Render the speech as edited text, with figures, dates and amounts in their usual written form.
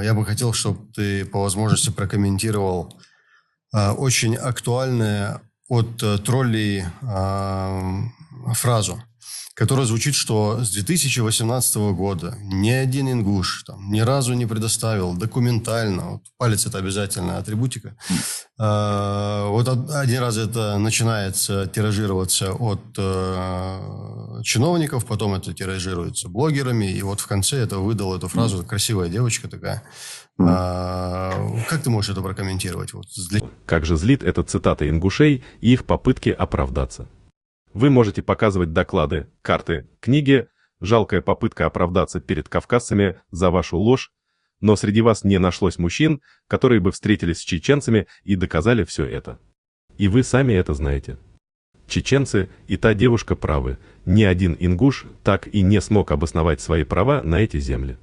Я бы хотел, чтобы ты по возможности прокомментировал очень актуальную от троллей фразу, которая звучит, что с 2018 года ни один ингуш там, ни разу не предоставил документально, вот, палец это обязательная атрибутика, вот один раз это начинается тиражироваться от чиновников, потом это тиражируется блогерами, и вот в конце это выдала эту фразу красивая девочка такая. Как ты можешь это прокомментировать? Вот, Как же злит эта цитата ингушей и их попытки оправдаться. Вы можете показывать доклады, карты, книги, жалкая попытка оправдаться перед кавказцами за вашу ложь, но среди вас не нашлось мужчин, которые бы встретились с чеченцами и доказали все это. И вы сами это знаете. Чеченцы и та девушка правы, ни один ингуш так и не смог обосновать свои права на эти земли.